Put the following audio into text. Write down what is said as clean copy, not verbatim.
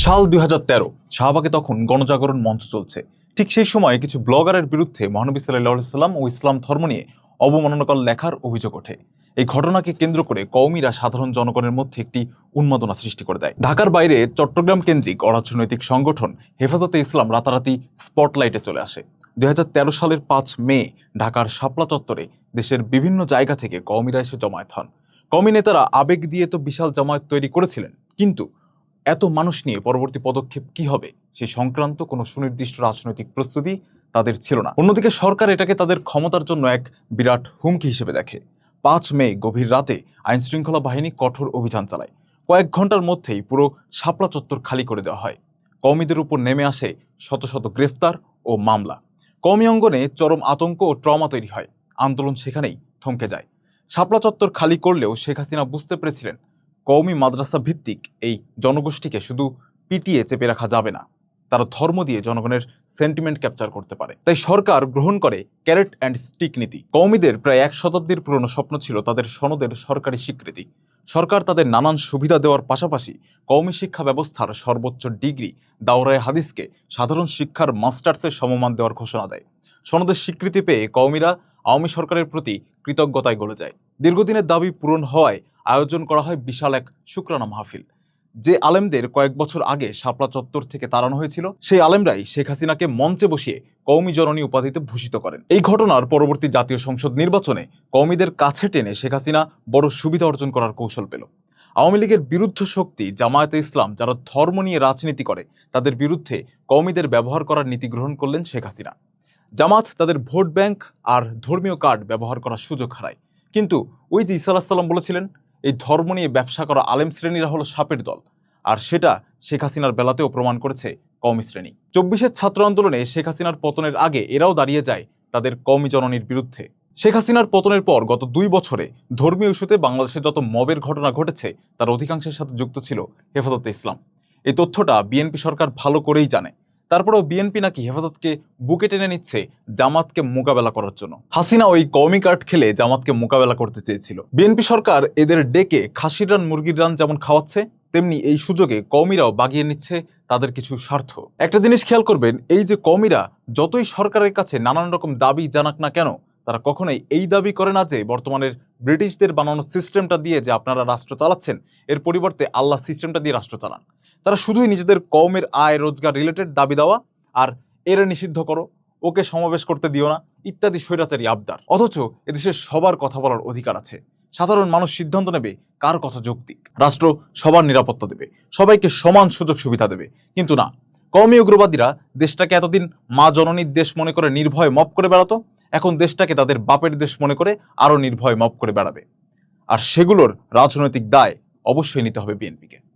সাল ২০১৩ শাহবাগে তখন গণজাগরণ মঞ্চ চলছে। ঠিক সেই সময়ে কিছু ব্লগারের বিরুদ্ধে মহানবী সাল্লাল্লাহু সাল্লাম ও ইসলাম ধর্ম নিয়ে অবমাননাকর লেখার অভিযোগ ওঠে। এই ঘটনাকে কেন্দ্র করে কওমিরা সাধারণ জনগণের মধ্যে একটি উন্মাদনা সৃষ্টি করে দেয়। ঢাকার বাইরে চট্টগ্রাম কেন্দ্রিক অরাজনৈতিক সংগঠন হেফাজতে ইসলাম রাতারাতি স্পটলাইটে চলে আসে। ২০১৩ সালের ৫ মে ঢাকার শাপলা চত্বরে দেশের বিভিন্ন জায়গা থেকে কওমিরা এসে জমায়েত হন। কওমি নেতারা আবেগ দিয়ে তো বিশাল জামায়াত তৈরি করেছিলেন, কিন্তু এত মানুষ নিয়ে পরবর্তী পদক্ষেপ কি হবে সেই সংক্রান্ত কোনো সুনির্দিষ্ট রাজনৈতিক প্রস্তুতি তাদের ছিল না। অন্যদিকে সরকার এটাকে তাদের ক্ষমতার জন্য এক বিরাট হুমকি হিসেবে দেখে। ৫ মে গভীর রাতে আইনশৃঙ্খলা বাহিনী কঠোর অভিযান চালায়। কয়েক ঘন্টার মধ্যেই পুরো শাপলা চত্বর খালি করে দেওয়া হয়। কওমিদের উপর নেমে আসে শত শত গ্রেফতার ও মামলা। কওমি অঙ্গনে চরম আতঙ্ক ও ট্রমা তৈরি হয়। আন্দোলন সেখানেই থমকে যায়। শাপলা চত্বর খালি করলেও শেখ হাসিনা বুঝতে পেরেছিলেন কওমি মাদ্রাসা ভিত্তিক এই জনগোষ্ঠীকে শুধু পিটিয়ে চেপে রাখা যাবে না, তারা ধর্ম দিয়ে জনগণের সেন্টিমেন্ট ক্যাপচার করতে পারে। তাই সরকার গ্রহণ করে ক্যারেট অ্যান্ড স্টিক নীতি। কওমিদের প্রায় ১ শতাব্দীর পুরনো স্বপ্ন ছিল তাদের সনদের সরকারি স্বীকৃতি। সরকার তাদের নানান সুবিধা দেওয়ার পাশাপাশি কওমি শিক্ষা ব্যবস্থার সর্বোচ্চ ডিগ্রি দাওরায়ে হাদিসকে সাধারণ শিক্ষার মাস্টার্সের সমমান দেওয়ার ঘোষণা দেয়। সনদের স্বীকৃতি পেয়ে কওমিরা আওয়ামী সরকারের প্রতি কৃতজ্ঞতায় গলে যায়। দীর্ঘদিনের দাবি পূরণ হওয়ায় আয়োজন করা হয় বিশাল এক শুকরানা মাহফিল। যে আলেমদের কয়েক বছর আগে শাপলা চত্বর থেকে তাড়ানো হয়েছিল, সেই আলেমরাই শেখ হাসিনাকে মঞ্চে বসিয়ে কওমি জননী উপাধিতে ভূষিত করেন। এই ঘটনার পরবর্তী জাতীয় সংসদ নির্বাচনে কওমিদের কাছে টেনে শেখ হাসিনা বড় সুবিধা অর্জন করার কৌশল পেল। আওয়ামী লীগের বিরুদ্ধ শক্তি জামায়াতে ইসলাম, যারা ধর্ম নিয়ে রাজনীতি করে, তাদের বিরুদ্ধে কওমিদের ব্যবহার করার নীতি গ্রহণ করলেন শেখ হাসিনা। জামাত তাদের ভোট ব্যাংক আর ধর্মীয় কার্ড ব্যবহার করার সুযোগ হারায়। কিন্তু ওই যে ঈসা আলাইহিস সালাম বলেছিলেন, এই ধর্ম নিয়ে ব্যবসা করা আলেম শ্রেণীরা হলো সাপের দল, আর সেটা শেখ হাসিনার বেলাতেও প্রমাণ করেছে কওমি শ্রেণী। ২৪-এর ছাত্র আন্দোলনে শেখ হাসিনার পতনের আগে এরাও দাঁড়িয়ে যায় তাদের কওমি জননীর বিরুদ্ধে। শেখ হাসিনার পতনের পর গত ২ বছরে ধর্মীয় ইস্যুতে বাংলাদেশে যত মবের ঘটনা ঘটেছে তার অধিকাংশের সাথে যুক্ত ছিল হেফাজতে ইসলাম। এই তথ্যটা বিএনপি সরকার ভালো করেই জানে। তারপরেও বিএনপি নাকি হেফাজতকে বুকে টেনে নিচ্ছে জামাতকে মোকাবেলা করার জন্য। হাসিনা ওই কওমি কার্ড খেলে জামাতকে মোকাবেলা করতে চেয়েছিল। বিএনপি সরকার এদের ডেকে খাসির রান মুরগির রান যেমন খাওয়াচ্ছে, তেমনি এই সুযোগে কওমিরাও বাগিয়ে নিচ্ছে তাদের কিছু স্বার্থ। একটা জিনিস খেয়াল করবেন, এই যে কওমিরা যতই সরকারের কাছে নানান রকম দাবি জানাক না কেন, তারা কখনোই এই দাবি করে না যে বর্তমানের ব্রিটিশদের বানানো সিস্টেমটা দিয়ে যে আপনারা রাষ্ট্র চালাচ্ছেন, এর পরিবর্তে আল্লাহ সিস্টেমটা দিয়ে রাষ্ট্র চালান। তারা শুধুই নিজেদের কওমের আয় রোজগার রিলেটেড দাবি দেওয়া আর এরা নিষিদ্ধ করো, ওকে সমাবেশ করতে দিও না ইত্যাদি স্বৈরাচারী আবদার। অথচ এদেশের সবার কথা বলার অধিকার আছে। সাধারণ মানুষ সিদ্ধান্ত নেবে কার কথা যৌক্তিক। রাষ্ট্র সবার নিরাপত্তা দেবে, সবাইকে সমান সুযোগ সুবিধা দেবে। কিন্তু না, কওমি উগ্রবাদীরা দেশটাকে এতদিন মা জননীর দেশ মনে করে নির্ভয় মপ করে বেড়াতো, এখন দেশটাকে তাদের বাপের দেশ মনে করে আরো নির্ভয় মপ করে বেড়াবে। আর সেগুলোর রাজনৈতিক দায় অবশ্যই নিতে হবে বিএনপিকে।